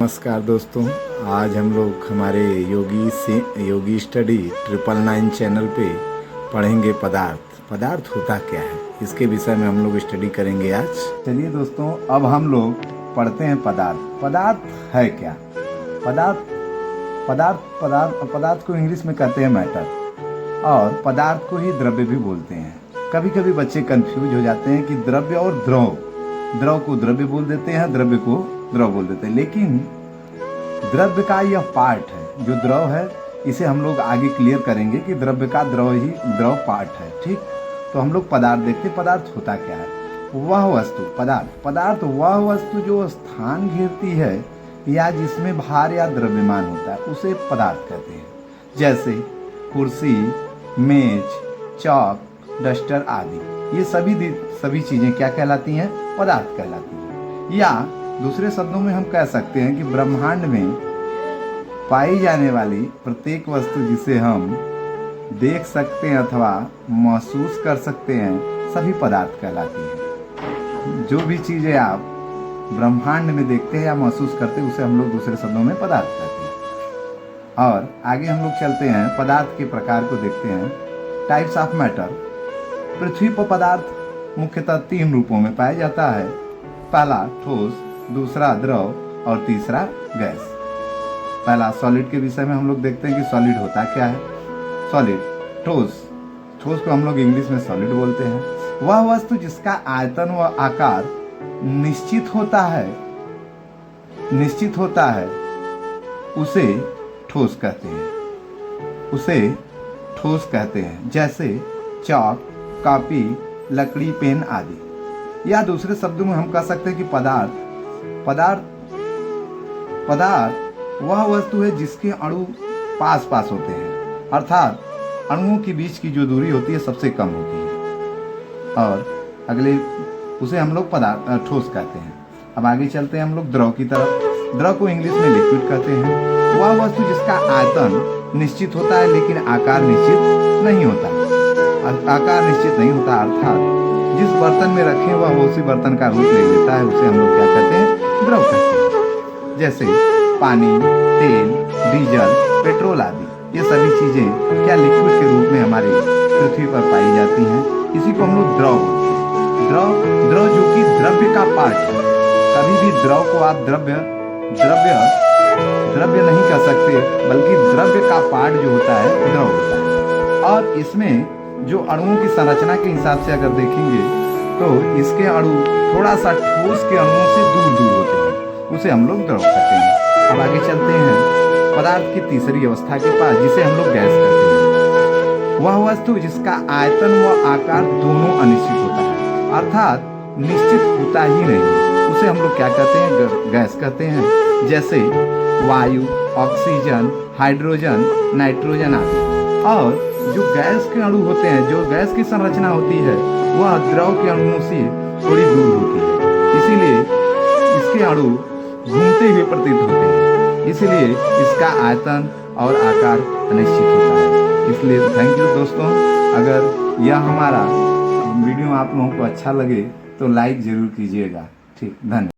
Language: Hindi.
नमस्कार दोस्तों, आज हम लोग हमारे योगी स्टडी 999 चैनल पे पढ़ेंगे पदार्थ होता क्या है, इसके विषय में हम लोग स्टडी करेंगे आज। चलिए दोस्तों, अब हम लोग पढ़ते हैं पदार्थ है क्या। पदार्थ को इंग्लिश में कहते हैं मैटर, और पदार्थ को ही द्रव्य भी बोलते हैं। कभी कभी बच्चे कंफ्यूज हो जाते हैं कि द्रव्य और द्रव को द्रव्य बोल देते हैं, द्रव्य को द्रव बोल देते हैं, लेकिन द्रव्य का यह पार्ट है जो द्रव है, इसे हम लोग आगे क्लियर करेंगे कि द्रव्य का द्रव पार्ट है। ठीक, तो हम लोग पदार्थ देखते हैं। पदार्थ होता क्या है? वह वस्तु, पदार्थ वह वस्तु जो स्थान घेरती है या जिसमें भार या द्रव्यमान होता है, उसे पदार्थ कहते हैं। जैसे कुर्सी, मेज, चौक, डस्टर आदि, ये सभी चीजें क्या कहलाती हैं? पदार्थ कहलाती हैं। या दूसरे शब्दों में हम कह सकते हैं कि ब्रह्मांड में पाई जाने वाली प्रत्येक वस्तु जिसे हम देख सकते हैं अथवा महसूस कर सकते हैं, सभी पदार्थ कहलाती हैं। जो भी चीजें आप ब्रह्मांड में देखते हैं या महसूस करते हैं, उसे हम लोग दूसरे शब्दों में पदार्थ कहते हैं। और आगे हम लोग चलते हैं, पदार्थ के प्रकार को देखते हैं। Types of matter. पृथ्वी पर पदार्थ मुख्यतः 3 रूपों में पाया जाता है। पहला ठोस, दूसरा द्रव और तीसरा गैस। पहला सॉलिड के विषय में हम लोग देखते हैं कि सॉलिड होता क्या है। सॉलिड, ठोस को हम लोग इंग्लिश में सॉलिड बोलते हैं। वह वस्तु जिसका आयतन व आकार निश्चित होता है उसे ठोस कहते हैं। जैसे चौक, कॉपी, लकड़ी, पेन आदि। या दूसरे शब्दों में हम कह सकते हैं कि पदार्थ वह वस्तु है जिसके अणु पास होते हैं, अर्थात अणुओं के बीच की जो दूरी होती है सबसे कम होती है, और अगले उसे हम लोग ठोस कहते हैं। अब आगे चलते हैं हम लोग द्रव की तरफ। द्रव को इंग्लिश में लिक्विड कहते हैं। वह वस्तु जिसका आयतन निश्चित होता है लेकिन आकार निश्चित नहीं होता। अर्थात जिस बर्तन में रखे वह उसी बर्तन का रूप ले लेता है, उसे हम लोग क्या कहते हैं? द्रव कहते हैं। जैसे पानी, तेल, डीजल, पेट्रोल आदि, ये सभी चीजें क्या लिक्विड के रूप में हमारे पृथ्वी पर पाई जाती हैं। इसी को हम लोग द्रव बोलते हैं। द्रव जो कि द्रव्य का पार्ट है। कभी भी द्रव को आप द्रव्य नहीं कह सकते, बल्कि द्रव्य का पार्ट जो होता है द्रव होता है। और इसमें जो अणुओं की संरचना के हिसाब से अगर देखेंगे तो इसके अणु थोड़ा सा ठोस के अणुओं से दूर होते हैं, उसे हम लोग द्रव कहते हैं। अब आगे चलते हैं पदार्थ की तीसरी अवस्था के पास, जिसे हम लोग गैस कहते हैं। वह वस्तु जिसका आयतन व आकार दोनों अनिश्चित होता है, अर्थात निश्चित होता ही नहीं, उसे हम लोग क्या कहते हैं? गैस कहते हैं। जैसे वायु, ऑक्सीजन, हाइड्रोजन, नाइट्रोजन आदि। और जो गैस के अणु होते हैं, जो गैस की संरचना होती है, वह द्रव के अणुओं से थोड़ी दूर होती है, इसीलिए इसके अणु घूमते हुए प्रतीत होते हैं, इसलिए इसका आयतन और आकार अनिश्चित होता है। इसलिए थैंक यू दोस्तों। अगर यह हमारा वीडियो आप लोगों को अच्छा लगे तो लाइक जरूर कीजिएगा। ठीक, धन्यवाद।